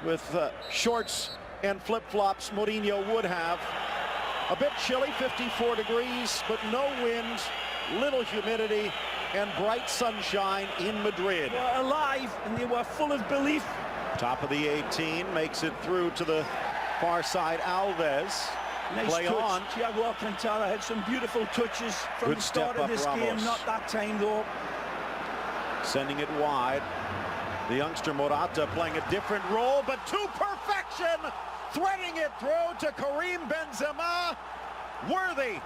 with shorts and flip-flops. Mourinho would have. A bit chilly, 54 degrees, but no wind, little humidity, and bright sunshine in Madrid. They were alive, and they were full of belief. Top of the 18, makes it through to the far side. Alves. Nice play touch. on. Thiago Alcantara had some beautiful touches from Good the start of this Ramos. game. Not that time, though. Sending it wide. The youngster Morata playing a different role, but to perfection, threading it through to Karim Benzema, worthy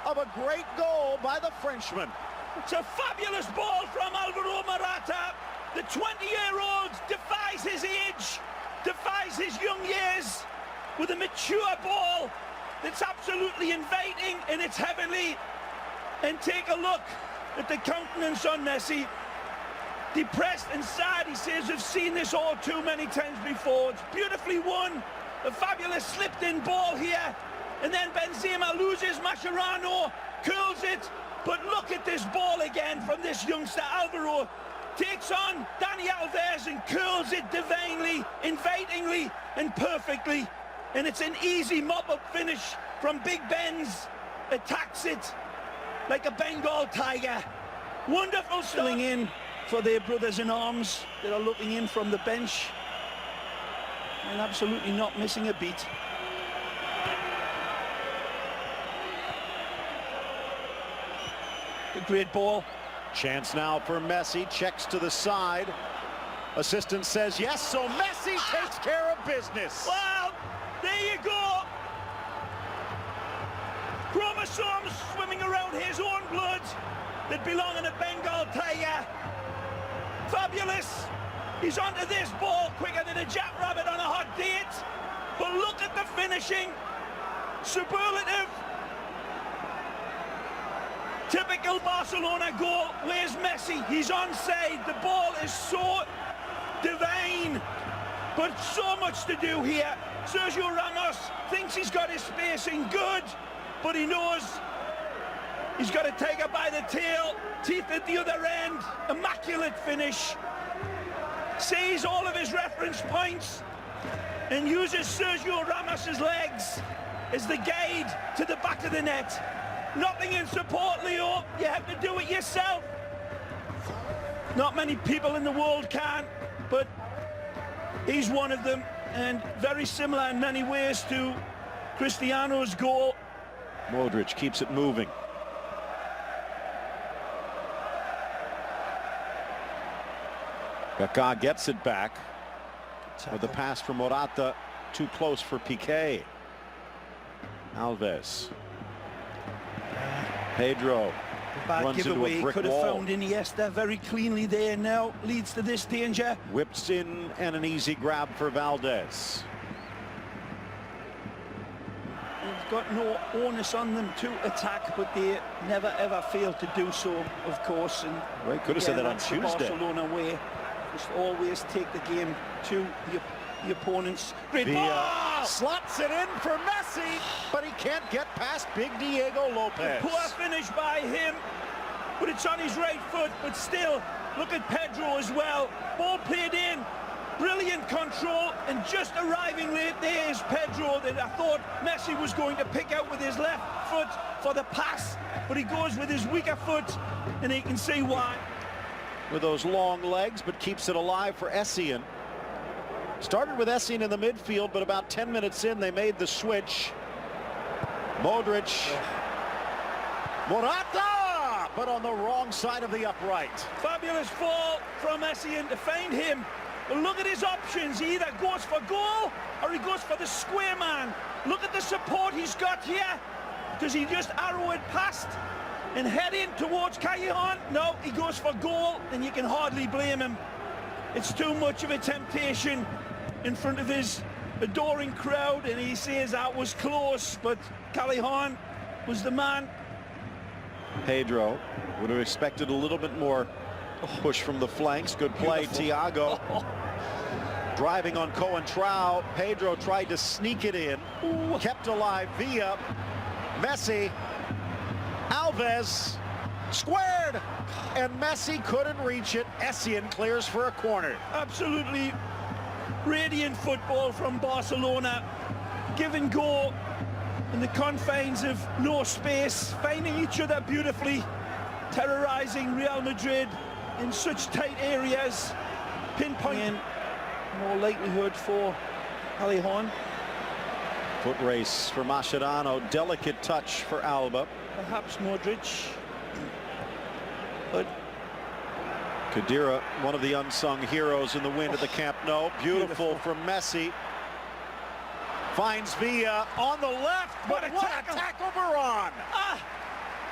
of a great goal by the Frenchman. It's a fabulous ball from Alvaro Morata. The 20-year-old defies his age, defies his young years, with a mature ball that's absolutely inviting, and it's heavenly. And take a look at the countenance on Messi. Depressed and sad, he says, "I've seen this all too many times before." It's beautifully won. A fabulous slipped-in ball here. And then Benzema loses Mascherano, curls it. But look at this ball again from this youngster. Alvaro takes on Dani Alves and curls it divinely, invitingly, and perfectly. And it's an easy mop-up finish from Big Benz. Attacks it like a Bengal tiger. Wonderful filling in for their brothers-in-arms that are looking in from the bench and absolutely not missing a beat. A great ball. Chance now for Messi, checks to the side. Assistant says yes, so Messi takes care of business. Well, there you go. Chromosomes swimming around his own blood that belong in a Bengal tiger. Fabulous. He's onto this ball quicker than a jackrabbit on a hot date. But look at the finishing. Superlative. Typical Barcelona goal. Where's Messi? He's onside. The ball is so divine. But so much to do here. Sergio Ramos thinks he's got his spacing good, but he knows he's got to take it by the tail. Teeth at the other end. Immaculate finish. Sees all of his reference points and uses Sergio Ramos's legs as the guide to the back of the net. Nothing in support, Leo. You have to do it yourself. Not many people in the world can, but he's one of them, and very similar in many ways to Cristiano's goal. Modric keeps it moving. Kaká gets it back with the pass from Morata, too close for Piqué. Alves. Pedro Bad runs into a giveaway. brick Could have wall. found Iniesta very cleanly there. Now leads to this danger. Whips in and an easy grab for Valdez. They've got no onus on them to attack, but they never ever fail to do so, of course. And Well, he could have said that on that's the Tuesday. Barcelona way. Just always take the game to the opponents. Great Villa ball! slots it in for Messi, but he can't get past big Diego Lopez. Poor finish by him, but it's on his right foot. But still, look at Pedro as well. Ball played in, brilliant control, and just arriving late there is Pedro that I thought Messi was going to pick out with his left foot for the pass, but he goes with his weaker foot, and he can see why. With those long legs, but keeps it alive for Essien. Started with Essien in the midfield, but about 10 minutes in, they made the switch. Modric. Morata, but on the wrong side of the upright. Fabulous fall from Essien to find him. But look at his options. He either goes for goal or he goes for the square man. Look at the support he's got here. Does he just arrow it past and head in towards Callejon? No, he goes for goal, and you can hardly blame him. It's too much of a temptation in front of his adoring crowd, and he says that was close, but Callejon was the man. Pedro would have expected a little bit more push from the flanks. Good play, Thiago. Driving on Coentrao. Pedro tried to sneak it in. Ooh. Kept alive Villa. Messi. Alves. Squared. And Messi couldn't reach it. Essien clears for a corner. Absolutely radiant football from Barcelona. Give and go in the confines of no space, finding each other beautifully, terrorizing Real Madrid in such tight areas, pinpointing more likelihood for Callejon. Foot race for Mascherano, delicate touch for Alba. Perhaps Modric, but Khedira, one of the unsung heroes in the win at the Camp Nou. Beautiful from Messi. Finds Villa on the left, but what a tackle Varane!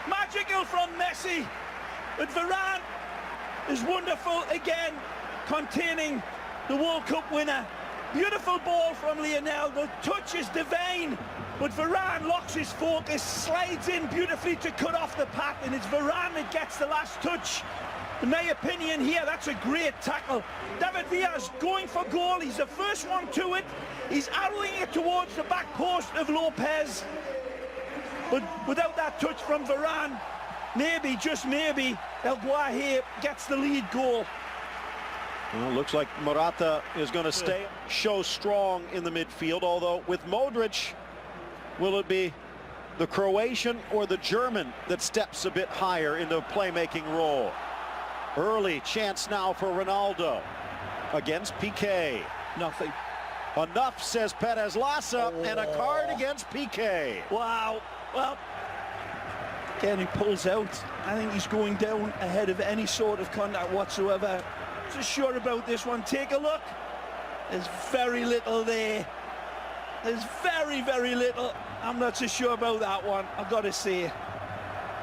Magical from Messi, but Varane is wonderful again, containing the World Cup winner. Beautiful ball from Lionel, the touch is divine, but Varane locks his focus, slides in beautifully to cut off the path, and it's Varane that gets the last touch. In my opinion here, that's a great tackle. David Villa's going for goal, he's the first one to it, he's arrowing it towards the back post of Lopez, but without that touch from Varane, maybe, just maybe, El Guaje gets the lead goal. Well, looks like Morata is going to stay, show strong in the midfield, although with Modric, will it be the Croatian or the German that steps a bit higher into a playmaking role? Early chance now for Ronaldo against Piqué. Nothing. Enough, says Perez Lassa, and a card against Piqué. Wow. Well, again, he pulls out. I think he's going down ahead of any sort of contact whatsoever. So sure about this one. Take a look. There's very little there. There's very, very little. I'm not so sure about that one, I've got to say.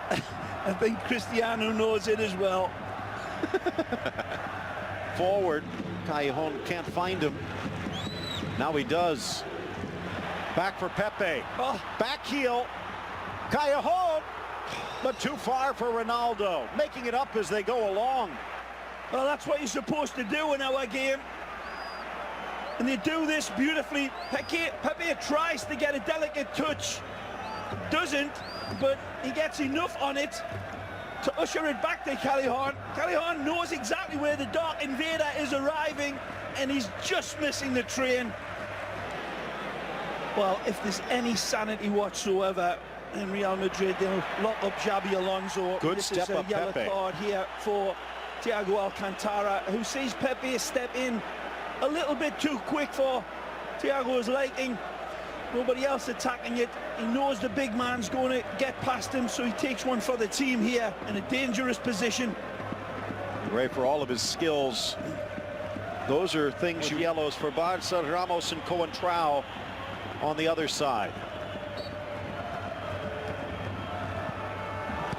I think Cristiano knows it as well. Forward, Callejon can't find him. Now he does. Back for Pepe. Back heel. Callejon, but too far for Ronaldo. Making it up as they go along. Well, that's what you're supposed to do in our game. And they do this beautifully. Pepe tries to get a delicate touch. Doesn't, but he gets enough on it to usher it back to Callejon. Callejon knows exactly where the Dark Invader is arriving, and he's just missing the train. Well, if there's any sanity whatsoever in Real Madrid, they'll lock up Xabi Alonso. Good this step is a up, yellow Pepe. card here for Thiago Alcantara, who sees Pepe step in a little bit too quick for Thiago's liking. Nobody else attacking it. He knows the big man's going to get past him, so he takes one for the team here in a dangerous position. Great for all of his skills. Those are things yellows for Barca, Ramos and Coentrao on the other side.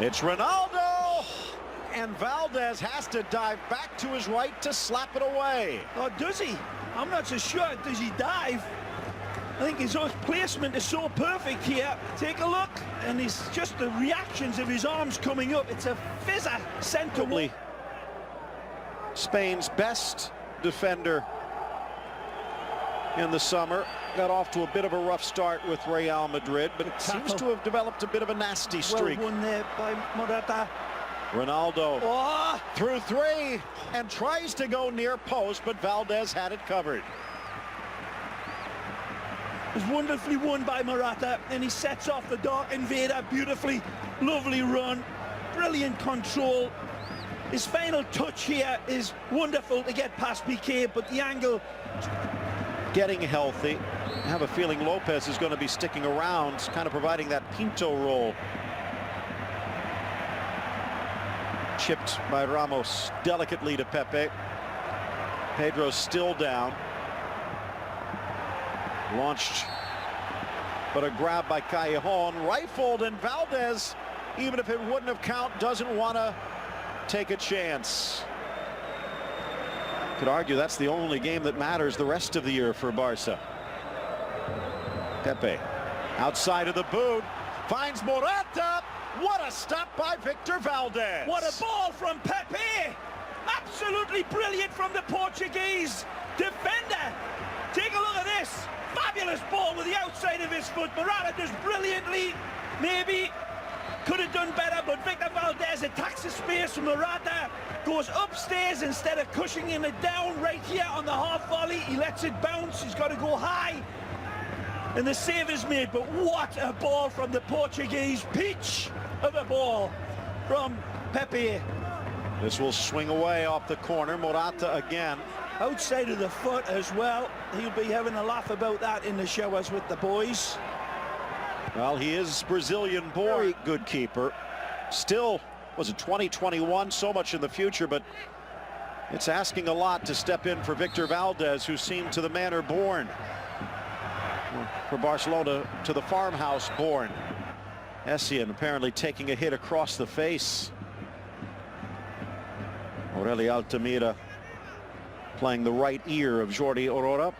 It's Ronaldo, and Valdez has to dive back to his right to slap it away. Oh, does he? I'm not so sure. Does he dive? I think his placement is so perfect here. Take a look, and it's just the reactions of his arms coming up. It's a fizzer sent away. Spain's best defender in the summer. Got off to a bit of a rough start with Real Madrid, but it seems to have developed a bit of a nasty streak. Well won there by Morata. Ronaldo through three and tries to go near post, but Valdez had it covered. It was wonderfully won by Morata, and he sets off the Dark Invader beautifully. Lovely run, brilliant control. His final touch here is wonderful to get past Piqué, but the angle. Getting healthy. I have a feeling Lopez is going to be sticking around, kind of providing that Pinto role. Chipped by Ramos delicately to Pepe. Pedro's still down. Launched, but a grab by Callejon, rifled, and Valdez, even if it wouldn't have count, doesn't want to take a chance. Could argue that's the only game that matters the rest of the year for Barca. Pepe, outside of the boot, finds Morata. What a stop by Victor Valdez. What a ball from Pepe. Absolutely brilliant from the Portuguese defender. Take a look at this. Fabulous ball with the outside of his foot. Morata does brilliantly. Maybe could have done better, but Victor Valdez attacks the space. Morata goes upstairs instead of cushioning it down right here on the half volley. He lets it bounce. He's got to go high. And the save is made, but what a ball from the Portuguese. Peach of a ball from Pepe. This will swing away off the corner. Morata again. Outside of the foot as well. He'll be having a laugh about that in the showers with the boys. Well, he is Brazilian born. Very good keeper. Still, was it 2021? So much in the future, but it's asking a lot to step in for Victor Valdez, who seemed to the manner born. For Barcelona, to the farmhouse born. Essien apparently taking a hit across the face. Aureli Altamira playing the right ear of Jordi Aurora.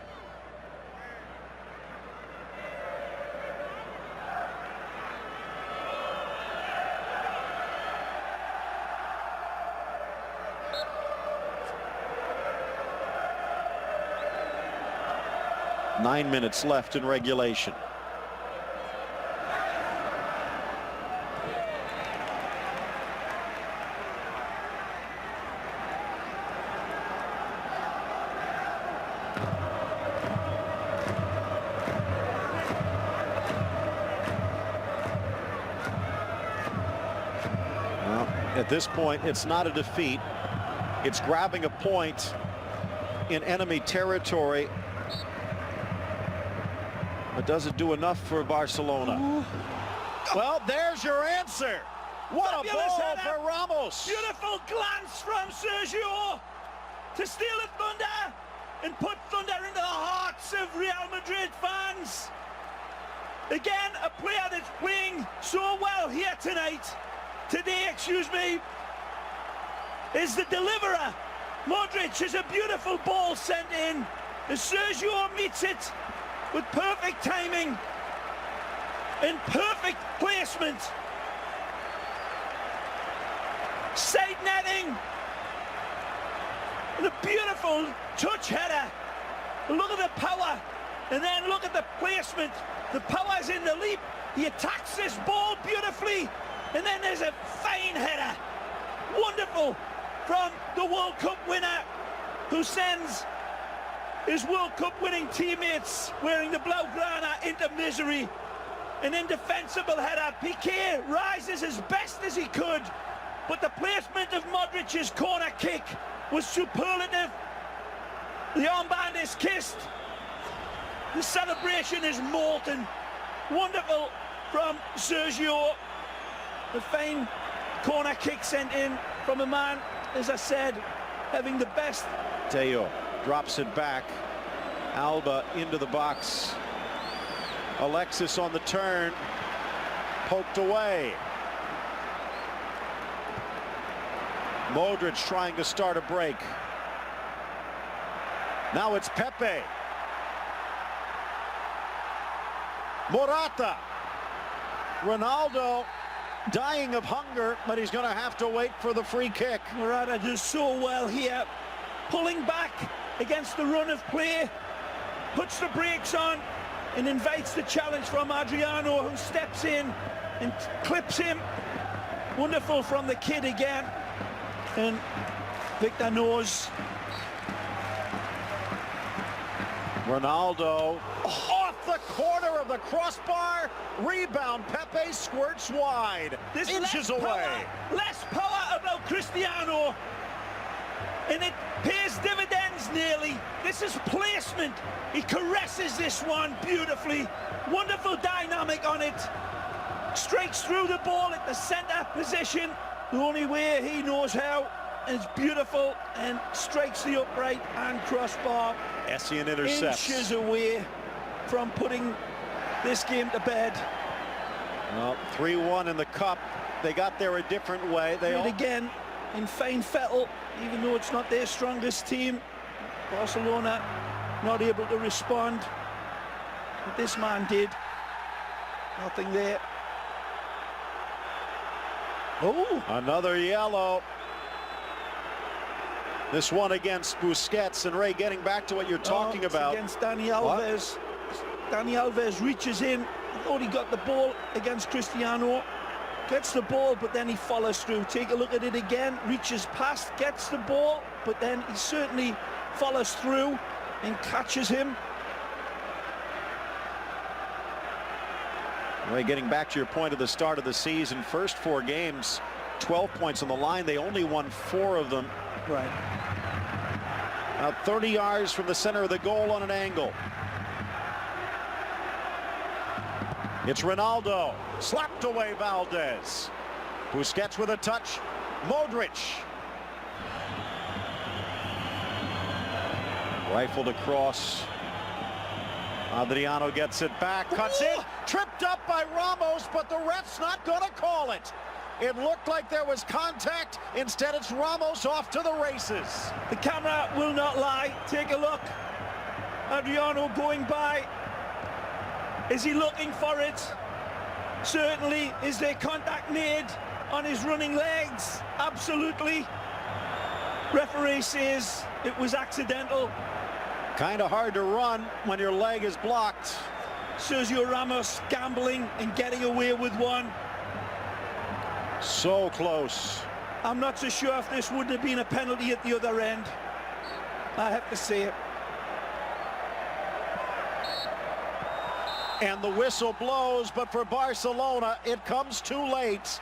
Nine minutes left in regulation. Well, at this point, it's not a defeat. It's grabbing a point in enemy territory. But does it do enough for Barcelona? Ooh. Well, there's your answer. What a ball for Ramos. Beautiful glance from Sergio to steal the thunder and put thunder into the hearts of Real Madrid fans. Again, a player that's playing so well here today, excuse me, is the deliverer. Modric is a beautiful ball sent in. And Sergio meets it with perfect timing and perfect placement. Side netting. And a beautiful touch header. Look at the power. And then look at the placement. The power's in the leap. He attacks this ball beautifully. And then there's a fine header. Wonderful from the World Cup winner, who sends his World Cup winning teammates wearing the Blaugrana into misery. An indefensible header. Piqué rises as best as he could, but the placement of Modric's corner kick was superlative. The armband is kissed. The celebration is molten. Wonderful from Sergio. The fine corner kick sent in from a man, as I said, having the best. Teo drops it back. Alba into the box. Alexis on the turn. Poked away. Modric trying to start a break. Now it's Pepe. Morata. Ronaldo dying of hunger, but he's going to have to wait for the free kick. Morata does so well here, pulling back against the run of play, puts the brakes on and invites the challenge from Adriano, who steps in and clips him. Wonderful from the kid again. And Victor knows. Ronaldo off the corner of the crossbar. Rebound. Pepe squirts wide. This inches away. Less power about Cristiano. And it pays dividends nearly. This is placement. He caresses this one beautifully. Wonderful dynamic on it. Strikes through the ball at the center position, the only way he knows how. And it's beautiful, and strikes the upright and crossbar. Essien intercepts. Inches away from putting this game to bed. Well, 3-1 in the cup. They got there a different way. They all again in fine fettle, even though it's not their strongest team. Barcelona not able to respond. But this man did. Nothing there. Oh, another yellow. This one against Busquets, and Ray, getting back to what you're talking about. Against Dani Alves. Dani Alves reaches in. I thought he got the ball against Cristiano. Gets the ball, but then he follows through. Take a look at it again. Reaches past, gets the ball, but then he certainly follows through and catches him. Well, getting back to your point at the start of the season, first 4 games, 12 points on the line. They only won 4 of them. Right. Now 30 yards from the center of the goal on an angle. It's Ronaldo. Slapped away Valdez. Busquets with a touch. Modric. Rifled across. Adriano gets it back. Cuts in. Tripped up by Ramos, but the ref's not going to call it. It looked like there was contact. Instead, it's Ramos off to the races. The camera will not lie. Take a look. Adriano going by. Is he looking for it? Certainly. Is there contact made on his running legs? Absolutely. Referee says it was accidental. Kind of hard to run when your leg is blocked. Sergio Ramos gambling and getting away with one. So close. I'm not so sure if this wouldn't have been a penalty at the other end. I have to say it. And the whistle blows, but for Barcelona, it comes too late.